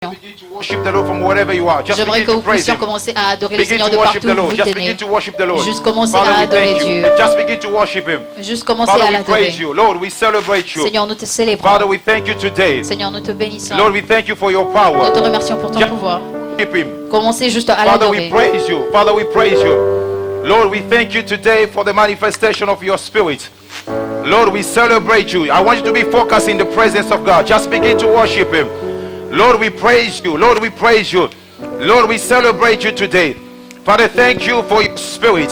maintenant. J'aimerais que vous puissiez commencer à adorer le Seigneur de partout où vous tenez. Juste commencer à adorer Dieu. Juste commencer à l'adorer. Seigneur, nous te célébrons. Seigneur, nous te bénissons. Nous te remercions pour ton pouvoir. Commencez juste à l'adorer. Father, we praise you. Lord, we thank you today for the manifestation of your spirit. Lord, we celebrate you. I want you to be focused in the presence of God. Just begin to worship him. Lord, we praise you. Lord, we praise you. Lord, we celebrate you today. Father, thank you for your spirit.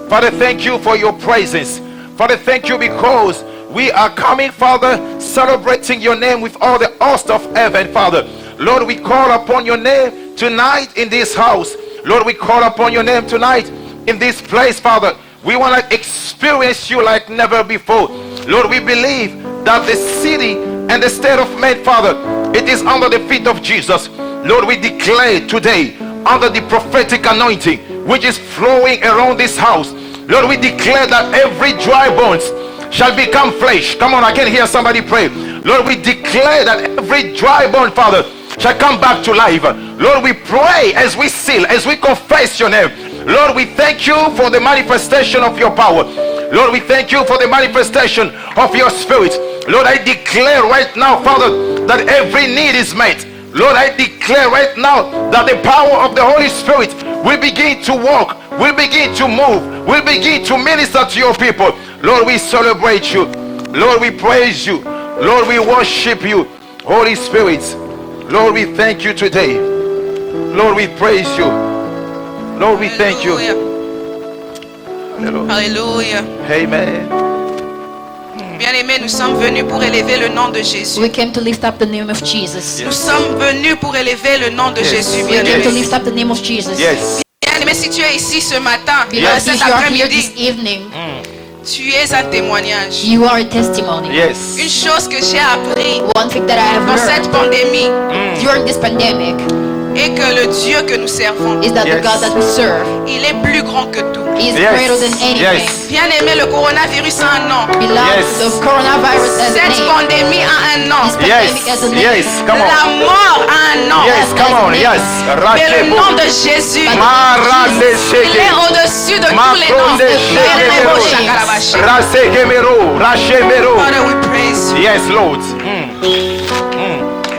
Father, thank you for your presence. Father, thank you because we are coming, Father, celebrating your name with all the host of heaven, Father. Lord, we call upon your name tonight in this house. Lord, we call upon your name tonight in this place, Father. We want to experience you like never before. Lord, we believe that the city and the state of man, Father, it is under the feet of Jesus. Lord, we declare today under the prophetic anointing which is flowing around this house. Lord, we declare that every dry bones shall become flesh. Come on, I can hear somebody pray. Lord, we declare that every dry bone, Father, shall come back to life. Lord, we pray as we seal, as we confess your name. Lord, we thank you for the manifestation of your power. Lord, we thank you for the manifestation of your spirit. Lord, I declare right now, Father, that every need is met. Lord, I declare right now that the power of the Holy Spirit will begin to walk, will begin to move, will begin to minister to your people. Lord, we celebrate you. Lord, we praise you. Lord, we worship you. Holy Spirit, Lord, we thank you today. Lord, we praise you. Lord, we thank you. Alléluia. Amen. Bien-aimés, nous sommes venus pour élever le nom de Jésus. We came to lift up the name of Jesus. Nous sommes venus pour élever le nom de Jésus, We came to bien-aimés. lift up the name of Jesus. Yes. Bien-aimés, si tu es ici ce matin, Because cet if you are here this après-midi, evening, tu es un témoignage. you are a testimony. Yes. Une chose que j'ai appris One thing that I have dans cette learned pandémie during this pandemic est que le Dieu que nous servons, is that the Yes. God that we serve il est plus grand que tout. is Yes. greater than anything. Yes. Bien-aimés, le coronavirus a un nom. Beloved, Yes. the coronavirus has a Cette name. pandémie a un nom. This pandemic has a name. Yes. Come La on. mort a un nom. Yes. Come on. Yes. Mais le nom de Jésus, Marande il est sheke. au-dessus de tous les noms. Makonde sheke. Rasekemero. Rashemero. Father, we praise you. Yes, Lord.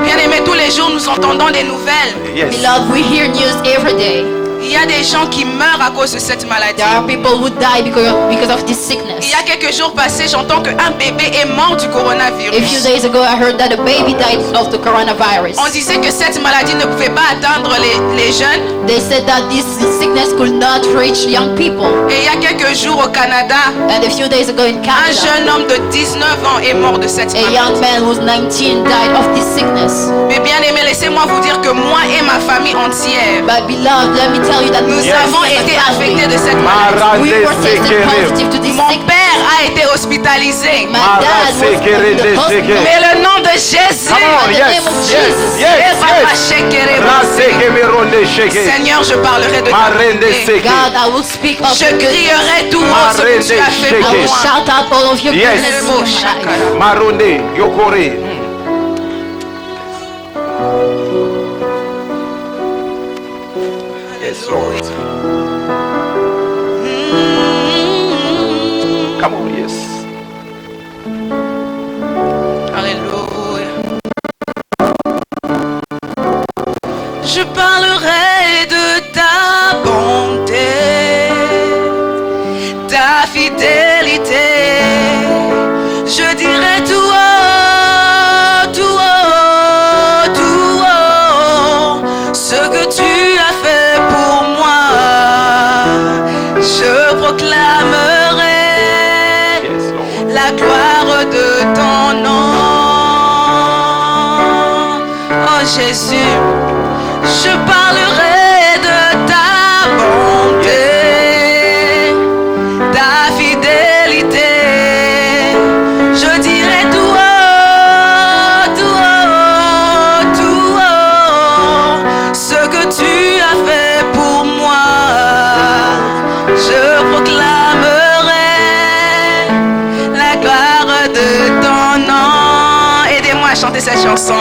Bien-aimés, tous les jours nous entendons des nouvelles. Yes. Beloved, we hear news every day. Il y a des gens qui meurent à cause de cette maladie. There are people who die because of this sickness. Il y a quelques jours passés, j'entends qu'un bébé est mort du A few coronavirus. days ago, I heard that a baby died of the coronavirus. On disait que cette maladie ne pouvait pas atteindre les jeunes. They said that this sickness could not reach young people. Et il y a quelques jours au Canada, And a few days ago in un Canada, jeune homme de 19 ans est mort de cette a maladie. young man who's 19 died of this sickness. Mais bien aimé, laissez-moi vous dire que moi et ma famille entière, But beloved, let me tell you that nous me avons and my été family, affectés de cette maladie. we were tested positive to this Mon sickness. père a été hospitalisé. My dad was in the hospital. Mais le nom de Jésus, Come on. In the Yes. name of Yes. Jesus. Yes. Seigneur, je parlerai de ta Marende bonté. seke. God, I will speak of Je your goodness. crierai tout haut ce que tu as fait I pour will moi. shout out all of your Yes. goodness in my life. Marone. Yokore. Yes, Lord. Come on. Yes. Alléluia. Je parlerai de ta bonté, ta fidélité. Je dirai tout haut, tout haut, tout haut, ce que tu as fait pour moi. Je proclamerai Yes, Lord. la gloire de ton nom. Oh Jésus, je parlerai de ta bonté, ta fidélité. Je dirai tout haut, tout haut, tout haut, ce que tu as fait pour moi. Je proclamerai la gloire de ton nom. Aidez-moi à chanter cette chanson.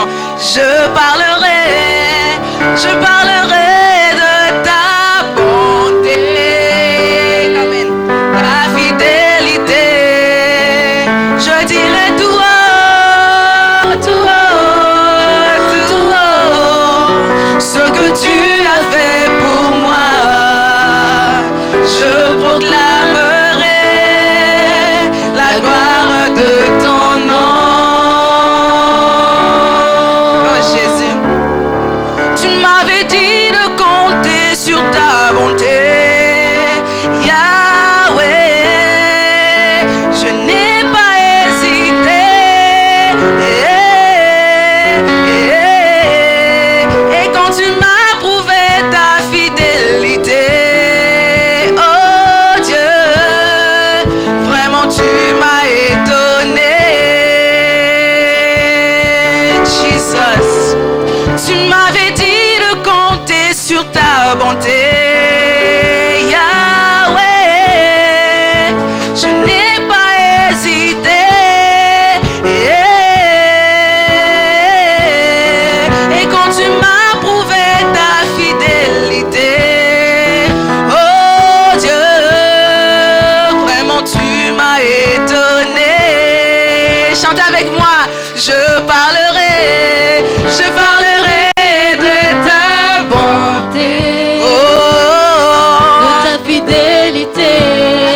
Je parlerai Je parlerai de ta bonté. Amen. Ta fidélité. Je dirai tout haut, tout haut, tout haut, ce que tu as fait pour moi. Je proclamerai la gloire de ton nom. Oh Jésus, tu m'avais dit de compter sur ta bonté. Ta bonté, Yahweh, je n'ai pas hésité. Et quand tu m'as prouvé ta fidélité, oh Dieu, vraiment tu m'as étonné. Chante avec moi, je parlerai de ta bonté, de ta fidélité.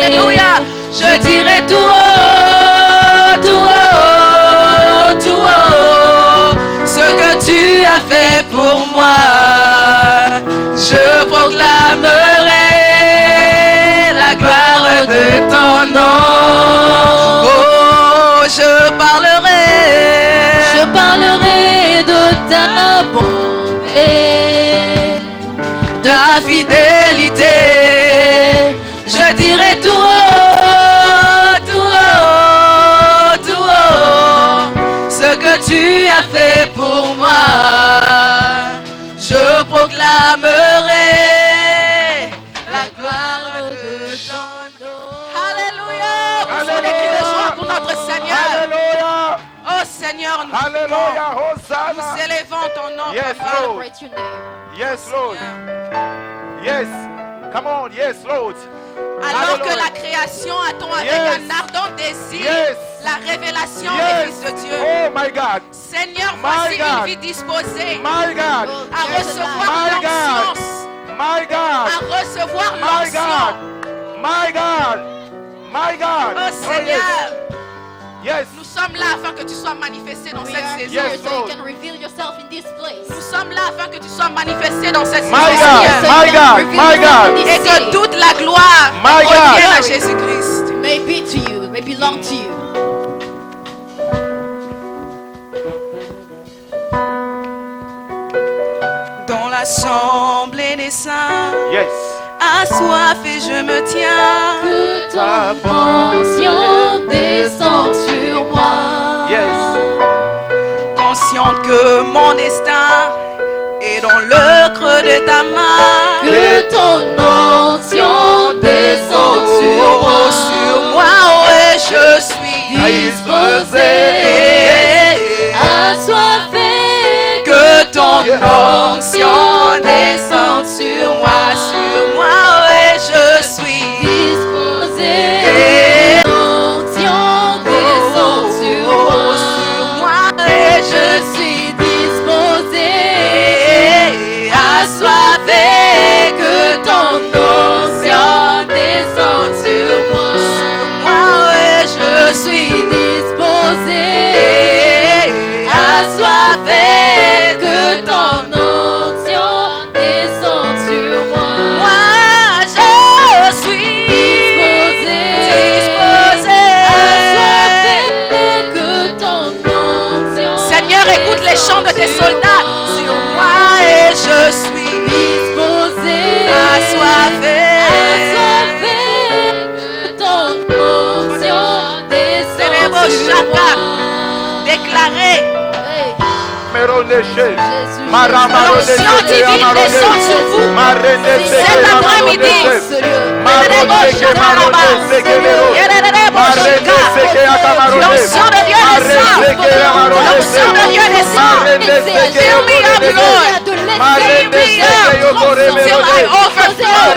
Alléluia. Je dirai tout haut, tout haut, tout haut, ce que tu as fait pour moi. Je proclamerai la gloire de ton nom. Oh, je parlerai de ta bonté, de ta fidélité. Je dirai tout haut, tout haut, tout haut, ce que tu as fait pour moi. Je proclamerai la gloire de ton nom. Alléluia. Vous allez crier de joie pour notre Seigneur. Hallelujah. Oh Seigneur, nous Hallelujah. Hosanna. nous élevons ton nom. Yes, Papa. Lord. Celebrate your name. Yes, Lord. Yes. Come on. Yes, Lord. Alors que Hallelujah. la création attend avec Yes. un ardent désir Yes. la révélation Yes. des fils de Dieu. Oh my God. Seigneur, My voici God. une vie disposée My God. à recevoir My God. l'onction, My God. à recevoir My God. l'onction. My God. My God. Oh Seigneur, Yes. nous sommes là afin que tu sois manifesté dans We cette are saison. Yes, here so you Lord. can reveal yourself in this place. Nous sommes là afin que tu sois manifesté dans cette My saison, God. Seigneur. My God. My God. Et que toute la gloire My God. revienne à Jésus-Christ. May be to you, may belong to you. Dans l'assemblée des saints, Yes. assoiffé je me tiens. Que ton onction descende sur moi. Yes. Consciente que mon destin est dans le creux de ta main. Que ton onction descende sur moi. Oh, sur moi, ouais, je suis Disposé, assoiffé. Que ton onction descende sur moi, ouais, je suis disposé. Onction descende sur moi, et je suis disposé. Assoiffé, que ton onction descende sur moi, et je suis disposé. Assoiffé, que ton onction descende sur moi. moi, je suis Disposé, assoiffé, que ton onction. Seigneur, écoute les chants de tes soldats sur moi et je suis Disposé, assoiffé. que ton onction Célèbre descende sur chacun. moi. Déclaré, Hey, Meroneshe. Jésus, Maramaroshe. l'onction divine descend sur vous. Mareneshe. Cet après-midi. ce lieu. Maroneshe. Maroneshe. Kelero. L'onction de Dieu descend. L'onction de Dieu descend. Fill me up, Lord. Till I overflow.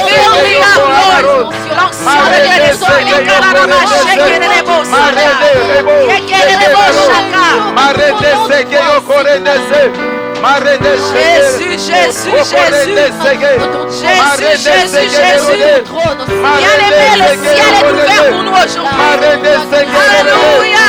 Fill me up, Lord. L'onction de Dieu descend. Jésus, Jésus, Jésus. Jésus, Jésus, Jésus. Bien-aimé, le ciel est ouvert pour nous aujourd'hui. Alléluia.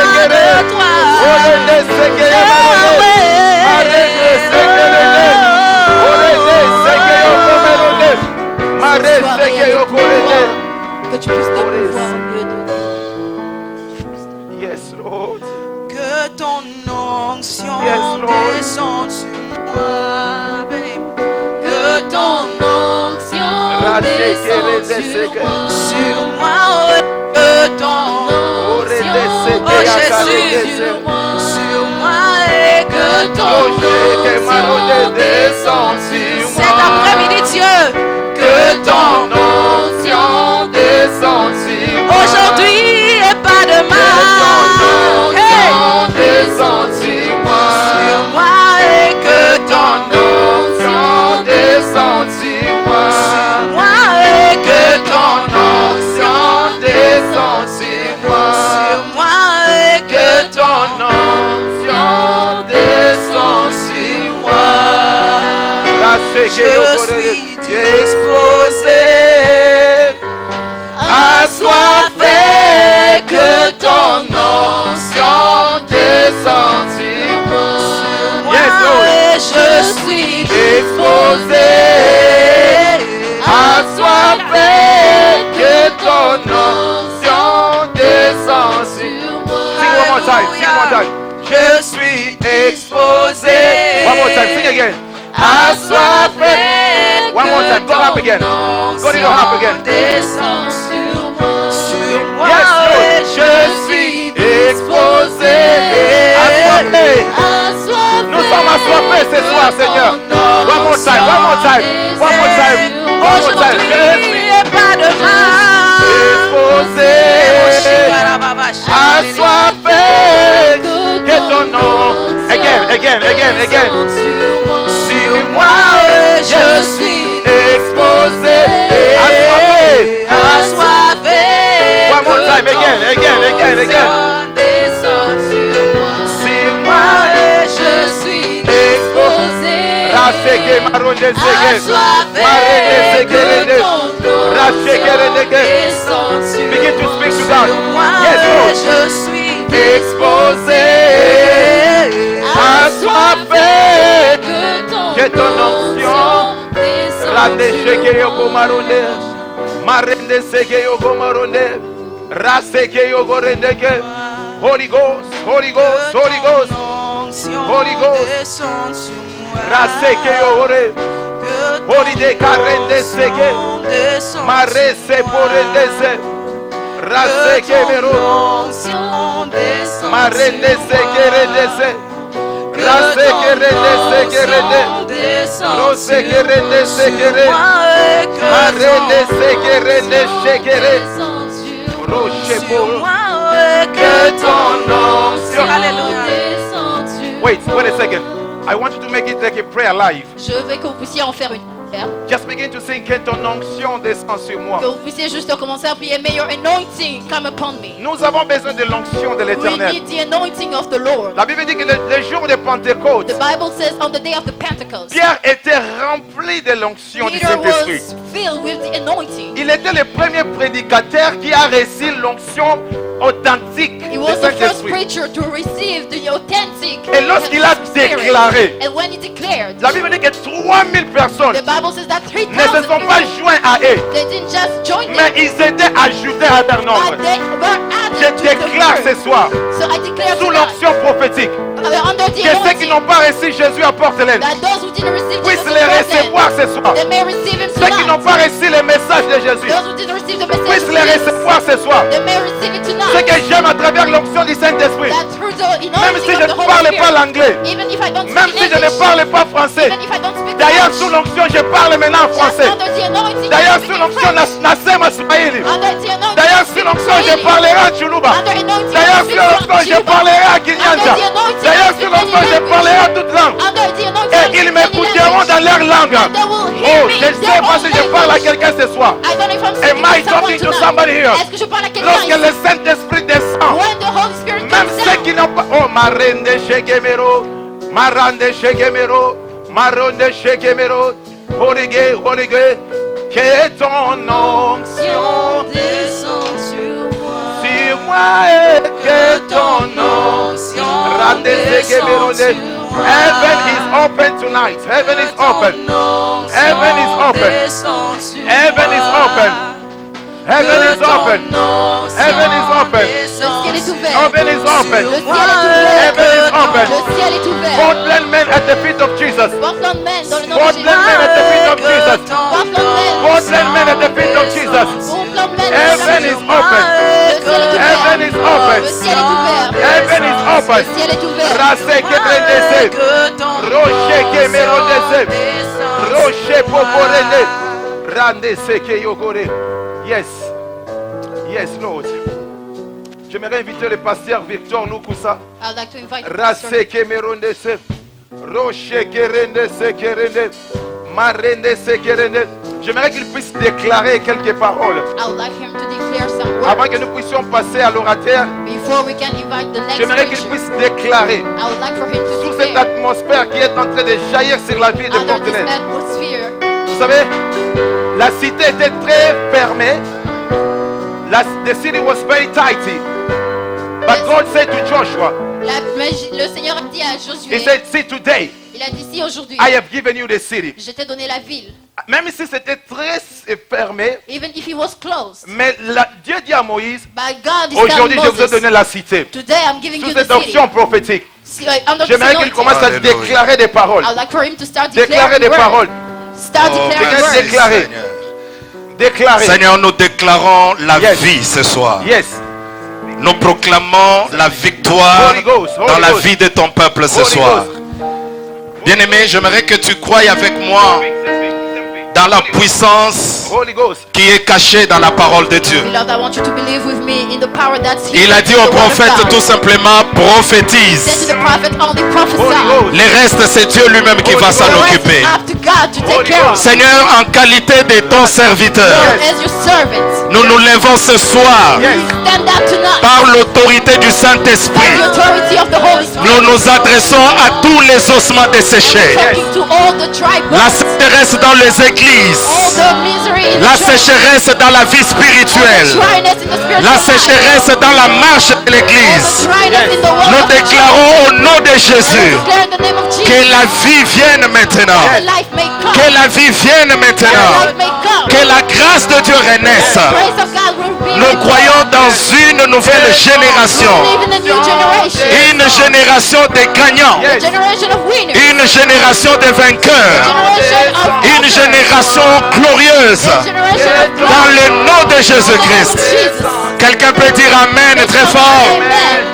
Nous avons besoin de toi. Que tu puisses pouvoir mieux de Yes, Lord. Que ton onction Yes, Lord. descende sur moi, baby. Que ton onction descende sur moi. Que ton onction, oh Jésus, Sur moi. sur moi et que ton onction descende sur moi. cet après-midi, Dieu, que ton onction descende sur moi. aujourd'hui et pas demain. Hey. Descende sur moi. Sur moi et que ton onction descende sur moi. sur moi et que ton onction descende sur moi. sur moi et que ton onction descend sur moi. je suis exposé. Assoiffé, que ton onction descende sur moi. Yes, Lord. et je suis Exposé. Assoiffé, que ton onction descend sur moi. Sing one more time. Sing one more time. je suis exposé. One more time. Sing again. Assoiffé, One more time. Go up again. Go to the harp again. descend sur moi. Sur moi Yes, Lord. et je suis Exposé. Assoiffé. Assoiffé, Nous sommes assoiffés ce soir, Seigneur. One more time. One more time. One more time. One more time. aujourd'hui et pas demain. Exposé. Assoiffé. Que ton nom. Again, again, again, again. Sur moi et je suis Exposé. Assoiffé. assoiffé. One more time. Again, again, again, again. descend sur moi. Sur Moi et je suis Exposé, Raseke maronde sege. assoiffé, Marende sege que rende. ton Raseke rende onction ke. descend sur Begin to speak to God. moi Yes, et Lord. je suis Exposé. Assoiffé. que ton onction Rande descend sheke yoko maronde. Marende sege yoko maronde. Raseke yoko rende ke. Holy Ghost, Holy Ghost, Holy Ghost. Holy Ghost. Raseke yore. Holy de karende sege. Marese porende se. Raseke mero. Marende sege rende se. Raseke rende sege rende. Roseke rende sege rende. Marende sege rende sege rende. Roche poro. Que ton onction. Alléluia. Wait a second. I want you to make it like a prayer live. Je veux que vous puissiez en faire une prière. Just begin to sing, que ton onction descend sur moi. Que vous puissiez juste commencer à prier. May your anointing come upon me. Nous avons besoin de l'onction de We l'Éternel. need the anointing of the Lord. La Bible dit que le jour de Pentecôte, The Bible says on the day of the Pentecost, Pierre était rempli de l'onction du Peter Saint-Esprit. was filled with the anointing. Il était le premier prédicateur qui a reçu l'onction authentique He du was the first Saint-Esprit. preacher to receive the authentic. Et lorsqu'il a Spirit. déclaré, And when he declared, la Bible dit que 3000 personnes the Bible says that ne se 3,000 sont pas people, joints à eux, they didn't just join mais them, ils étaient ajoutés à leur nombre. but they were Je added to the déclare ce church. soir, So I declare sous tonight, l'onction prophétique, under the que ceux qui anointing, n'ont pas reçu Jésus à Porte-Hélène that those who didn't receive puissent Jesus les in person, recevoir ce soir. they may receive him Ceux qui n'ont tonight. pas reçu le message de Jésus Those who didn't receive the message puissent of les Jesus, recevoir ce soir. they may receive it Ce tonight. que j'aime à travers l'onction du Saint-Esprit, Saint-Esprit, that through the même si anointing je of the ne Holy parle pas Spirit, l'anglais, even if I don't même speak si in je ne English, parle pas français, even if I don't speak d'ailleurs French, sous l'onction je parle maintenant en just français, under the anointing d'ailleurs I sous speak in l'onction French, Nasema Swahili, under the anointing d'ailleurs I sous speak l'onction je Swahili, parlerai en Chuluba, under anointing d'ailleurs I sous speak l'onction je Chiluba, parlerai en under Kinyanja, the anointing d'ailleurs I sous speak l'onction any je parlerai en language, toute langue, under the anointing et I ils speak any m'écouteront language, dans leur langue. and they will Oh, hear me je ne in sais their pas own si je parle à language. quelqu'un ce soir. I don't know if I'm Am speaking I to someone talking to tonight. somebody here? Est-ce que je parle à quelqu'un Lorsque ici? le Saint-Esprit descend, When the Holy Spirit même comes ceux down, qui n'ont pas... Oh, Marende Shegemero, Marande Shegemero, Maronde Shegemero, Holy Gay, que ton onction descend sur moi. sur moi et que ton onction Rande Shegemero. Heaven is open tonight. Heaven is open. Heaven is open. Heaven is open. Heaven is open. Heaven is open. le ciel est ouvert. Heaven is open. Le ciel est ouvert. Heaven is open. Le ciel est ouvert. Portland men at the feet of Jesus. Portland men dans le nom de Portland men Jésus. at the feet of Jesus. Portland men. Portland men at the feet of Jesus. Portland men. Heaven is open. Le ciel est ouvert. Heaven is open. Le ciel est ouvert. Heaven is open. Le ciel est ouvert. Rase kebrendese. Roche kemerodese. Roche poporele. Randese keyogore. Yes. Yes, Lord. J'aimerais inviter le pasteur Victor Nukusa. I'd like to invite Rase kemerondese. Roche kerendese kerende. Marendese kerende. J'aimerais qu'il puisse déclarer quelques paroles I would like him to declare some words avant que nous puissions passer à l'orateur. before we can invite the next J'aimerais qu'il preacher. puisse déclarer I would like for him to sous cette declare atmosphère qui est en train de jaillir sur la ville de under this Portland. atmosphere. Vous savez, la cité était très fermée. The city was very tighty. But God said to Joshua, Le Seigneur a dit à He Josué, said, see today, il a dit si aujourd'hui, I have given you the city. je t'ai donné la ville, Même si c'était très fermé, even if it was closed. mais Dieu dit à Moïse, But God is aujourd'hui telling je vous ai Moses, donné la cité. today I'm giving Sous you cette the city. option prophétique. Under this J'aimerais qu'il anointing. commence à Alléluia. déclarer des paroles. I would like for him to start Déclarer declaring des words. paroles. Start Oh, declaring Quelqu'un words. déclarer. Seigneur. Déclarer. Seigneur, nous déclarons la Yes. vie ce soir. Yes. Nous proclamons la victoire Holy Ghost, Holy dans la Ghost. vie de ton peuple ce Holy soir. Ghost. Bien-aimé, j'aimerais que tu croies avec moi dans la puissance Holy Ghost. qui est cachée dans la parole de Dieu. Beloved, I want you to believe with me in the power that's here. Il a dit au prophète tout simplement, Said to prophétise. the prophet, only Holy prophesy. Ghost. Les restes, c'est Dieu lui-même qui va s'en The rest occuper. is up to God to take Holy care of. Ghost. Seigneur, en qualité de ton serviteur, Lord, as your servant, nous nous levons ce soir Yes. stand up tonight. par l'autorité du By Saint-Esprit. the authority of the Holy Spirit. Nous nous adressons à tous les ossements desséchés. Talking to all the tribe La boys, sécheresse dans les all églises. the misery in La the church, sécheresse dans la vie all the spirituelle. dryness in the spiritual La life, sécheresse dans la marche de all the l'église. dryness in the world Nous of the church. déclarons au nom de And we Jésus declare in the name of Jesus, que la vie vienne maintenant. that life may come. Que la vie vienne That maintenant. life may come. Que la grâce de Dieu renaisse. The grace of God will be Nous with croyons us. dans une nouvelle génération. We live in a new generation. Une génération de gagnants. A generation of winners. Une génération de vainqueurs. Generation of Une conquerors. génération glorieuse. A generation of Dans glory. le nom de In the name of Jésus-Christ. Jesus. Quelqu'un peut dire Amen très fort. Amen.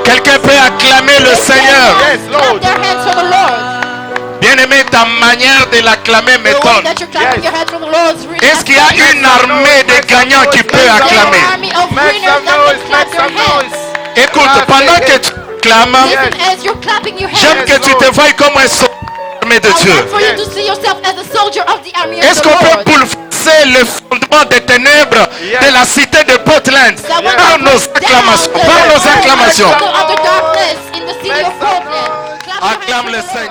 Quelqu'un peut acclamer le Seigneur. Yes, Clap Lord. their hands for the Lord. Bien-aimé, ta manière de l'acclamer The way m'étonne. that you're clapping Yes. your hands for the Lord is really Est-ce qu'il y a une armée de gagnants qui peut There's an acclamer? army of Make winners some that noise, can clap make their some hands. noise. Écoute, pendant que tu clames, Listen, as you're clapping your j'aime hands, que tu te voies comme un soldat armé de I Dieu. want for you to see yourself as a soldier of the army of Est-ce the qu'on peut Lord. bouleverser le fondement des ténèbres de la cité de Portland Someone par that nos puts down acclamations? the Par nos acclamations. of the darkness in the city of Portland. Clap your hands Acclame for le the Lord. Seigneur.